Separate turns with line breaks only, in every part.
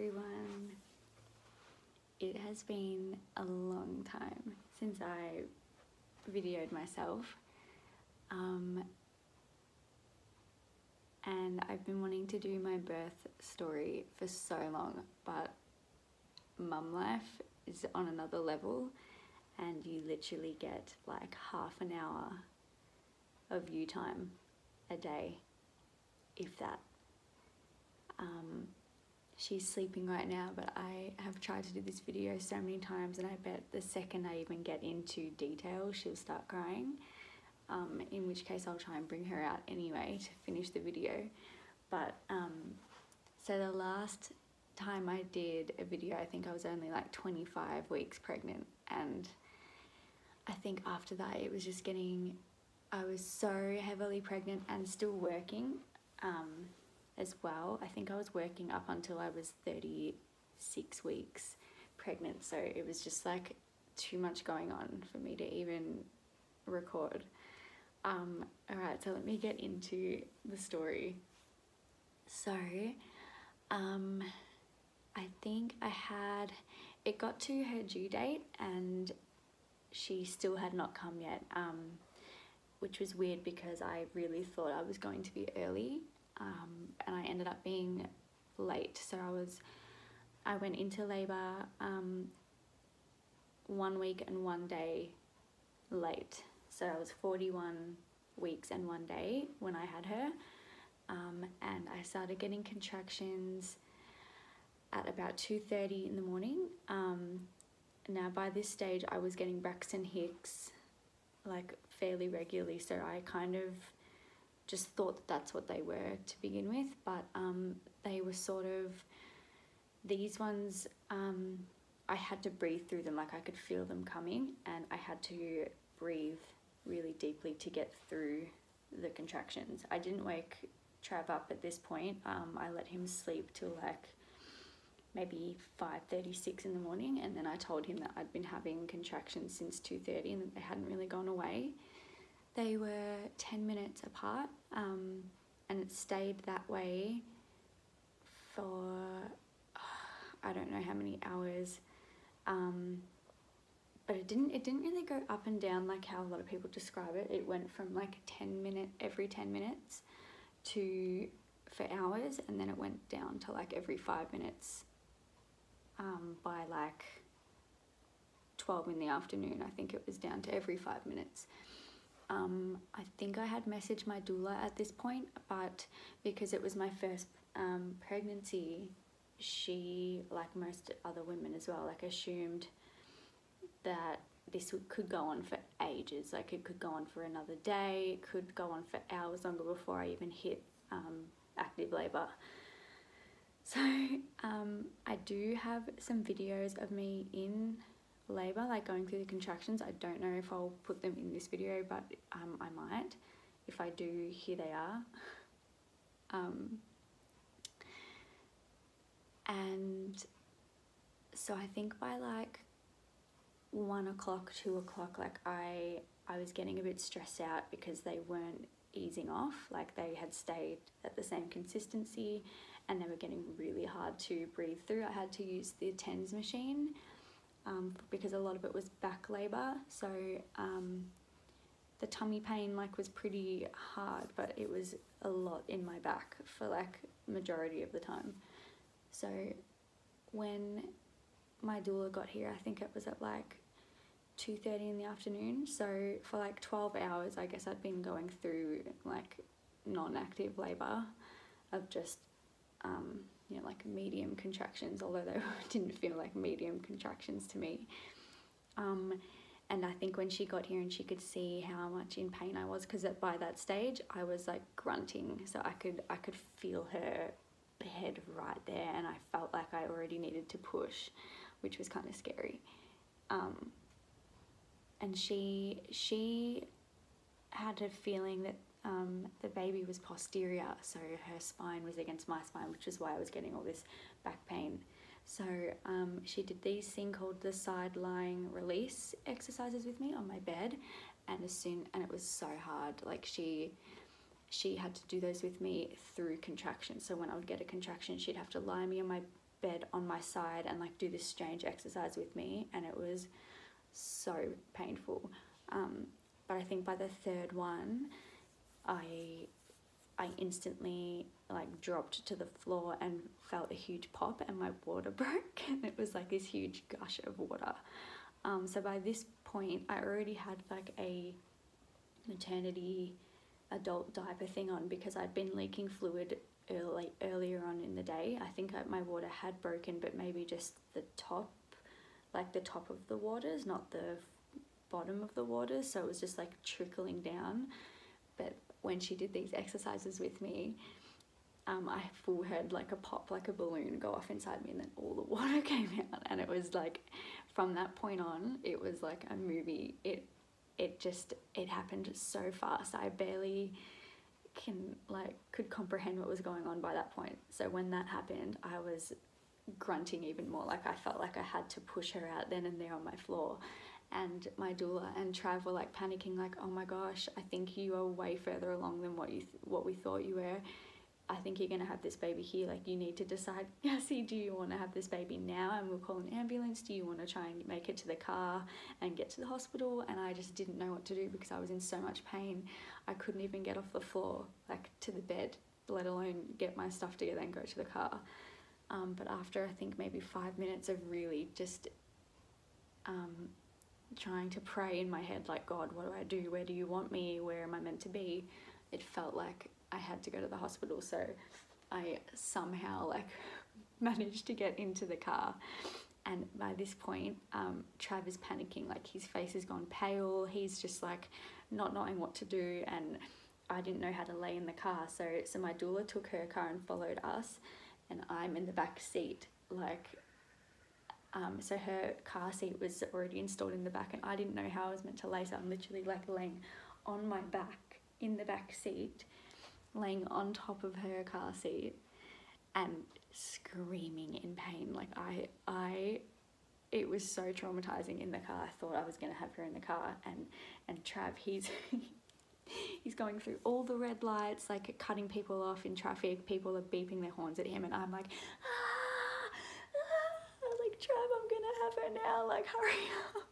everyone. It has been a long time since I videoed myself, and I've been wanting to do my birth story for so long, but mum life is on another level and you literally get like half an hour of you time a day, if that. She's sleeping right now, but I have tried to do this video so many times, and I bet the second I even get into detail she'll start crying, in which case I'll try and bring her out anyway to finish the video. But so the last time I did a video, I think I was only like 25 weeks pregnant, and I think after that it was just I was so heavily pregnant and still working as well. I think I was working up until I was 36 weeks pregnant, so it was just like too much going on for me to even record. Alright, so let me get into the story. So I think it got to her due date and she still had not come yet, which was weird because I really thought I was going to be early, and I ended up being late. So I went into labour 1 week and 1 day late. So I was 41 weeks and 1 day when I had her, and I started getting contractions at about 2:30 in the morning. Now by this stage I was getting Braxton Hicks like fairly regularly, so I kind of just thought that that's what they were to begin with, but they were sort of, these ones, I had to breathe through them, like I could feel them coming, and I had to breathe really deeply to get through the contractions. I didn't wake Trav up at this point. I let him sleep till like maybe 5:36 in the morning, and then I told him that I'd been having contractions since 2:30 and that they hadn't really gone away. They were 10 minutes apart, and it stayed that way for I don't know how many hours, but it didn't really go up and down like how a lot of people describe it. It went from like every 10 minutes for hours, and then it went down to like every 5 minutes by like 12 in the afternoon. I think it was down to every 5 minutes. I think I had messaged my doula at this point, but because it was my first pregnancy, she, like most other women as well, like assumed that this could go on for ages. Like it could go on for another day, it could go on for hours longer before I even hit active labour. So I do have some videos of me in labour, like going through the contractions. I don't know if I'll put them in this video, but I might. If I do, here they are. And so I think by like 1 o'clock, 2 o'clock, like I was getting a bit stressed out because they weren't easing off. Like they had stayed at the same consistency and they were getting really hard to breathe through. I had to use the TENS machine because a lot of it was back labour, so the tummy pain like was pretty hard, but it was a lot in my back for like majority of the time. So when my doula got here, I think it was at like 2:30 in the afternoon, so for like 12 hours I guess I'd been going through like non-active labour of just you know, like medium contractions, although they didn't feel like medium contractions to me. And I think when she got here and she could see how much in pain I was, because by that stage I was like grunting, so I could feel her head right there, and I felt like I already needed to push, which was kind of scary. And she had a feeling that the baby was posterior, so her spine was against my spine, which is why I was getting all this back pain. So she did these thing called the side lying release exercises with me on my bed, and it was so hard. Like she had to do those with me through contractions. So when I would get a contraction, she'd have to lie me on my bed on my side and like do this strange exercise with me, and it was so painful. But I think by the third one, I instantly like dropped to the floor and felt a huge pop, and my water broke, and it was like this huge gush of water. So by this point, I already had like a maternity adult diaper thing on, because I'd been leaking fluid earlier on in the day. I think my water had broken, but maybe just the top, like the top of the waters, not the bottom of the waters. So it was just like trickling down. But when she did these exercises with me, I full heard like a pop, like a balloon go off inside me, and then all the water came out. And it was like, from that point on, it was like a movie. It happened so fast. I barely could comprehend what was going on by that point. So when that happened, I was grunting even more. Like I felt like I had to push her out then and there on my floor. And my doula and Trav were like panicking, like, oh my gosh, I think you are way further along than what we thought you were. I think you're gonna have this baby here. Like, you need to decide, Cassie, do you want to have this baby now and we'll call an ambulance? Do you want to try and make it to the car and get to the hospital? And I just didn't know what to do, because I was in so much pain. I couldn't even get off the floor, like to the bed, let alone get my stuff together and go to the car. But after I think maybe 5 minutes of really just trying to pray in my head, like, God, what do I do? Where do you want me? Where am I meant to be? It felt like I had to go to the hospital. So I somehow like managed to get into the car. And by this point, Trav is panicking, like his face has gone pale. He's just like not knowing what to do. And I didn't know how to lay in the car. So my doula took her car and followed us, and I'm in the back seat, like, so her car seat was already installed in the back, and I didn't know how I was meant to lay, so I'm literally like laying on my back in the back seat, laying on top of her car seat and screaming in pain. Like it was so traumatizing in the car. I thought I was going to have her in the car, and Trav, he's going through all the red lights, like cutting people off in traffic. People are beeping their horns at him, and I'm like, like, Trav, I'm gonna have her now, like, hurry up.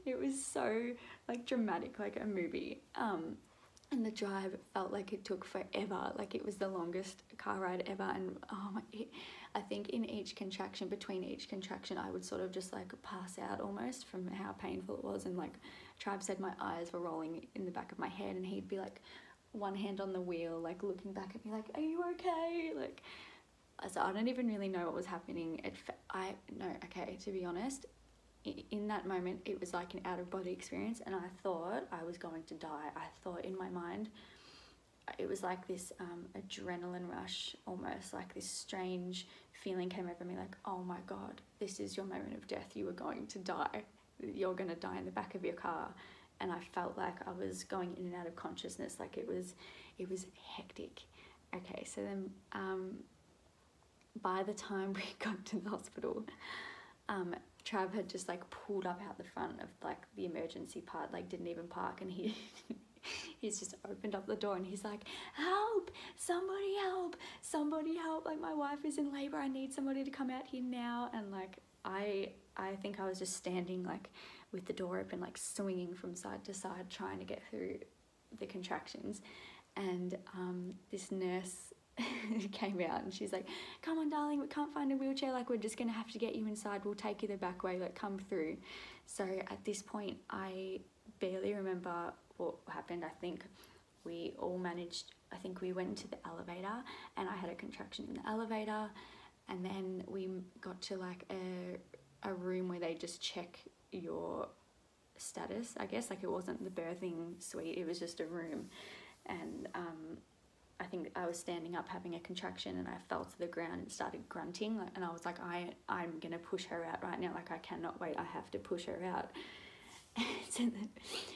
It was so like dramatic, like a movie. And the drive felt like it took forever. Like, it was the longest car ride ever. And I think in each contraction, between each contraction, I would sort of just like pass out almost from how painful it was. And like Trav said, my eyes were rolling in the back of my head, and he'd be like one hand on the wheel, like looking back at me like, are you okay? Like, so I don't even really know what was happening. To be honest, in that moment, it was like an out-of-body experience, and I thought I was going to die. I thought in my mind, it was like this adrenaline rush, almost like this strange feeling came over me, like, oh my God, this is your moment of death. You are going to die. You're going to die in the back of your car. And I felt like I was going in and out of consciousness. Like, it was hectic. Okay, so then by the time we got to the hospital, Trav had just like pulled up out the front of like the emergency part, like didn't even park, and he's just opened up the door, and he's like, help, somebody help, like my wife is in labor, I need somebody to come out here now. And like I think I was just standing like with the door open, like swinging from side to side, trying to get through the contractions. And this nurse came out, and she's like, come on darling, we can't find a wheelchair, like we're just gonna have to get you inside, we'll take you the back way, like come through. So at this point, I barely remember what happened. I think we all managed, I think we went into the elevator, and I had a contraction in the elevator, and then we got to like a room where they just check your status, I guess. Like, it wasn't the birthing suite, it was just a room. And I think I was standing up having a contraction, and I fell to the ground and started grunting, and I was like, I'm gonna push her out right now, like I cannot wait, I have to push her out. So then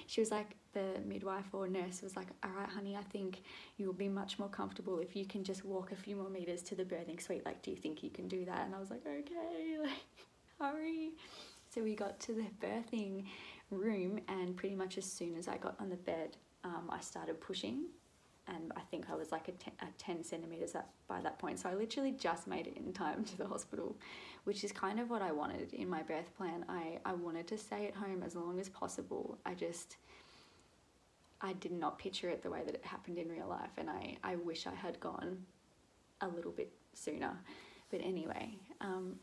she was like, the midwife or nurse was like, all right honey, I think you'll be much more comfortable if you can just walk a few more meters to the birthing suite, like do you think you can do that? And I was like, okay, like hurry. So we got to the birthing room, and pretty much as soon as I got on the bed, I started pushing, and I think I was like a 10 centimeters by that point. So I literally just made it in time to the hospital, which is kind of what I wanted in my birth plan. I wanted to stay at home as long as possible. I did not picture it the way that it happened in real life, and I wish I had gone a little bit sooner. But anyway,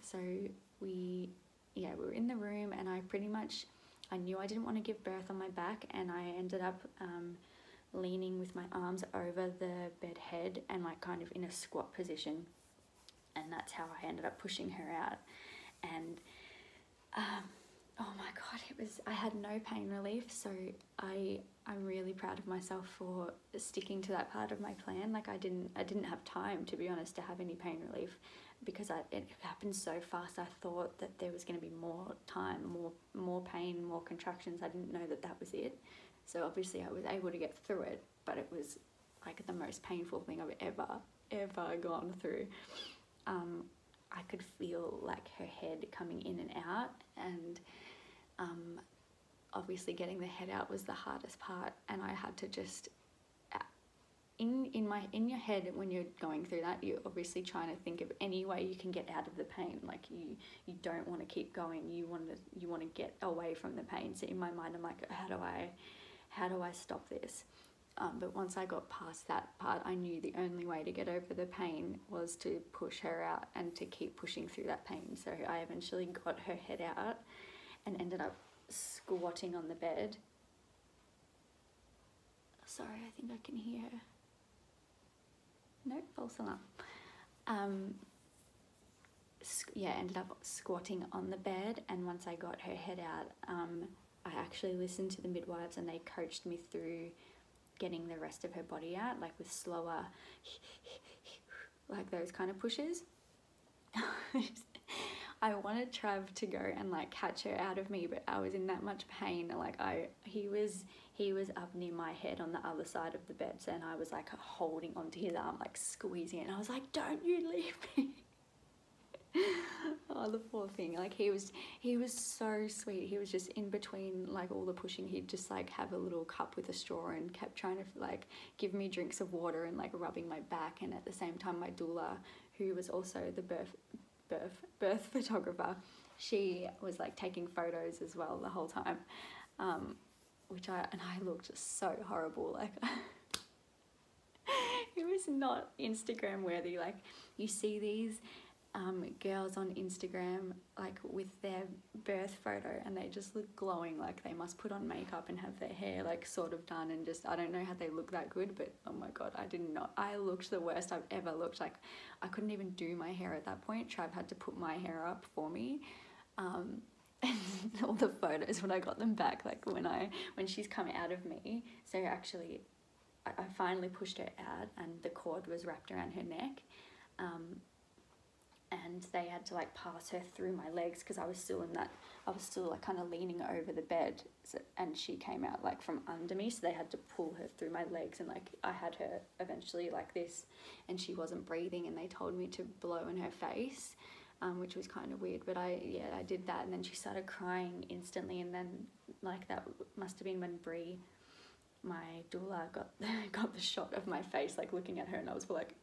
so we were in the room, and I knew I didn't want to give birth on my back, and I ended up leaning with my arms over the bed head and like kind of in a squat position, and that's how I ended up pushing her out. And oh my God, I had no pain relief, so I'm really proud of myself for sticking to that part of my plan. Like I didn't have time, to be honest, to have any pain relief, because it happened so fast. I thought that there was going to be more time, more pain, more contractions. I didn't know that that was it. So obviously I was able to get through it, but it was like the most painful thing I've ever gone through. I could feel like her head coming in and out, and obviously getting the head out was the hardest part, and I had to just in your head, when you're going through that, you're obviously trying to think of any way you can get out of the pain. Like you don't want to keep going, you want to get away from the pain. So in my mind I'm like, how do I stop this? But once I got past that part, I knew the only way to get over the pain was to push her out and to keep pushing through that pain. So I eventually got her head out and ended up squatting on the bed. Sorry, I think I can hear her. No, false alarm. Ended up squatting on the bed, and once I got her head out, I actually listened to the midwives, and they coached me through getting the rest of her body out, like with slower, like those kind of pushes. I wanted Trav to go and like catch her out of me, but I was in that much pain. Like he was up near my head on the other side of the bed, so, and I was like holding onto his arm, like squeezing it, and I was like, "Don't you leave me." Oh, the poor thing. Like he was so sweet. He was just in between like all the pushing. He'd just like have a little cup with a straw and kept trying to like give me drinks of water and like rubbing my back. And at the same time, my doula, who was also the birth photographer, she was like taking photos as well the whole time, which I looked just so horrible. Like it was not Instagram worthy. Like you see these girls on Instagram like with their birth photo, and they just look glowing, like they must put on makeup and have their hair like sort of done, and just I don't know how they look that good, but oh my God, I looked the worst I've ever looked. Like I couldn't even do my hair at that point. Trav had to put my hair up for me. And all the photos when I got them back, like when she's come out of me, so actually I finally pushed her out and the cord was wrapped around her neck, and they had to like pass her through my legs because I was still like kind of leaning over the bed, so, and she came out like from under me, so they had to pull her through my legs, and like I had her eventually like this, and she wasn't breathing, and they told me to blow in her face, which was kind of weird, but I did that, and then she started crying instantly, and then like that must have been when Bree, my doula, got the shot of my face like looking at her, and I was like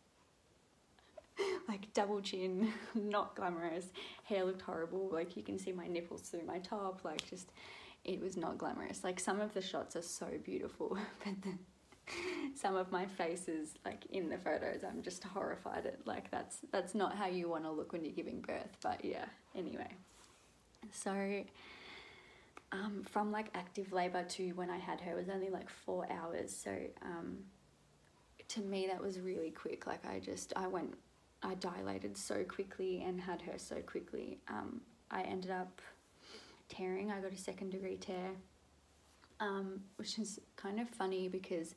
double chin, not glamorous, hair looked horrible, like you can see my nipples through my top, like just it was not glamorous. Like some of the shots are so beautiful, but then some of my faces like in the photos I'm just horrified at. Like that's not how you want to look when you're giving birth. But yeah, anyway, so from like active labor to when I had her was only like 4 hours, so to me that was really quick. Like I dilated so quickly and had her so quickly. I ended up tearing. I got a 2nd degree tear, which is kind of funny because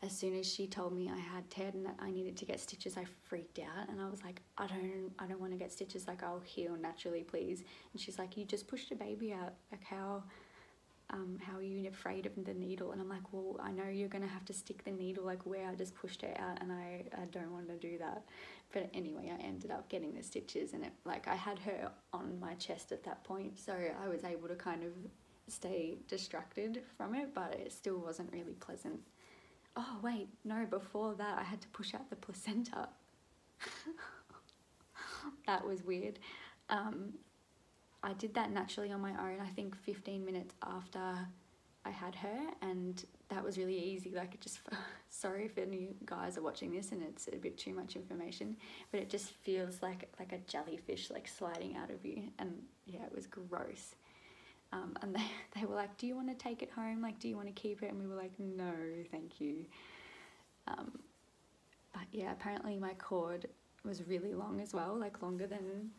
as soon as she told me I had teared and that I needed to get stitches, I freaked out, and I was like, I don't want to get stitches, like I'll heal naturally, please. And she's like, you just pushed a baby out, like how are you afraid of the needle? And I'm like, well, I know you're gonna have to stick the needle like where I just pushed her out, and I don't want to do that. But anyway, I ended up getting the stitches, and it like I had her on my chest at that point, so I was able to kind of stay distracted from it, but it still wasn't really pleasant. oh wait, no, before that I had to push out the placenta. That was weird. I did that naturally on my own, I think 15 minutes after I had her, and that was really easy. Like, it just, sorry if any guys are watching this and it's a bit too much information, but it just feels like a jellyfish like sliding out of you, and yeah, it was gross. And they were like, do you want to take it home? Like, do you want to keep it? And we were like, no, thank you. But yeah, apparently my cord was really long as well, like longer than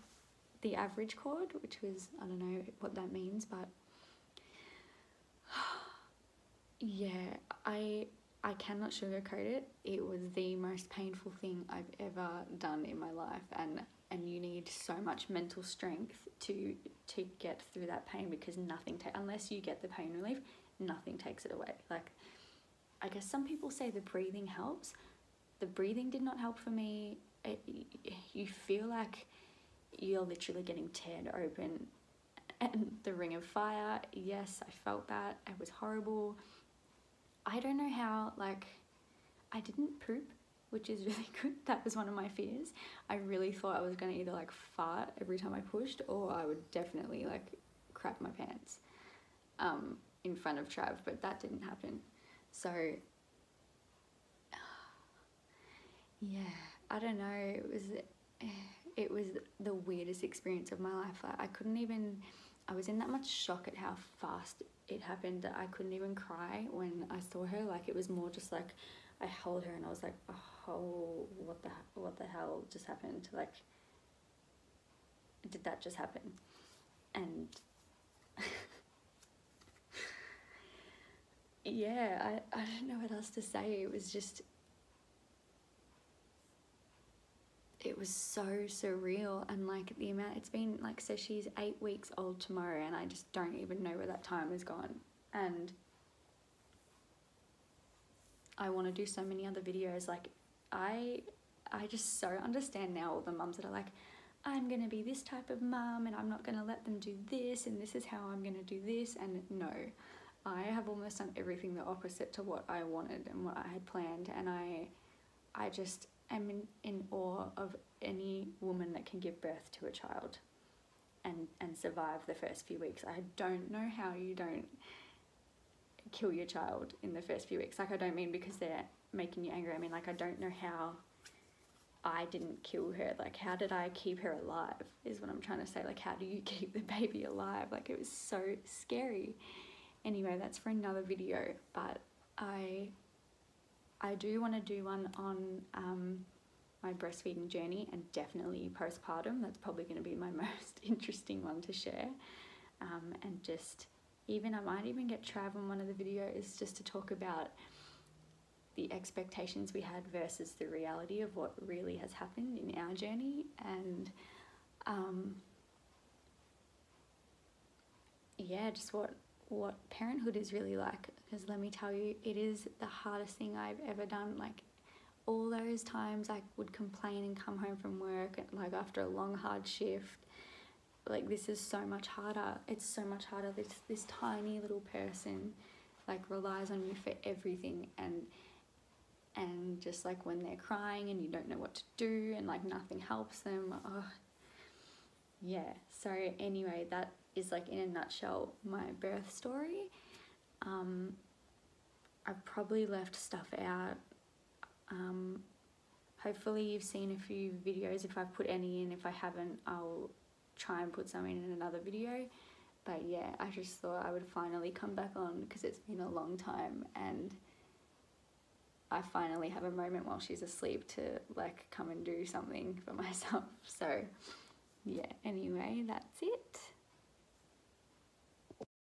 the average cord, which was, I don't know what that means, but yeah, I cannot sugarcoat it. It was the most painful thing I've ever done in my life, and you need so much mental strength to get through that pain, because nothing unless you get the pain relief, nothing takes it away. Like, I guess some people say the breathing helps. The breathing did not help for me. You feel like you're literally getting teared open, and the ring of fire, yes, I felt that. It was horrible. I don't know how, like, I didn't poop, which is really good. That was one of my fears. I really thought I was going to either like fart every time I pushed, or I would definitely like crap my pants in front of Trav, but that didn't happen. So yeah, I don't know, it was the weirdest experience of my life. Like, I was in that much shock at how fast it happened that I couldn't even cry when I saw her. Like, it was more just like, I held her and I was like, oh, what the hell just happened? Like, did that just happen? And yeah, I don't know what else to say. It was just, it was so surreal. And like, the amount it's been, like, so she's 8 weeks old tomorrow, and I just don't even know where that time has gone. And I want to do so many other videos. Like, I just so understand now all the mums that are like, I'm going to be this type of mum and I'm not going to let them do this, and this is how I'm going to do this. And no, I have almost done everything the opposite to what I wanted and what I had planned. And I just am in awe of any woman that can give birth to a child and survive the first few weeks. I don't know how you don't kill your child in the first few weeks. Like, I don't mean because they're making you angry. I mean, like, I don't know how I didn't kill her. Like, how did I keep her alive is what I'm trying to say. Like, how do you keep the baby alive? Like, it was so scary. Anyway, that's for another video, but I do want to do one on my breastfeeding journey, and definitely postpartum. That's probably going to be my most interesting one to share. And just, even I might even get Trav on one of the videos just to talk about the expectations we had versus the reality of what really has happened in our journey. And yeah, just what parenthood is really like. Because let me tell you, it is the hardest thing I've ever done. Like, all those times I would complain and come home from work, like after a long hard shift, like, this is so much harder. It's so much harder. This tiny little person like relies on you for everything, and just like when they're crying and you don't know what to do and like nothing helps them. Oh, yeah. So anyway, that is like in a nutshell my birth story. I've probably left stuff out. Hopefully you've seen a few videos if I've put any in. If I haven't, I'll try and put some in another video. But yeah, I just thought I would finally come back on because it's been a long time, and I finally have a moment while she's asleep to like come and do something for myself. So yeah, anyway, that's it.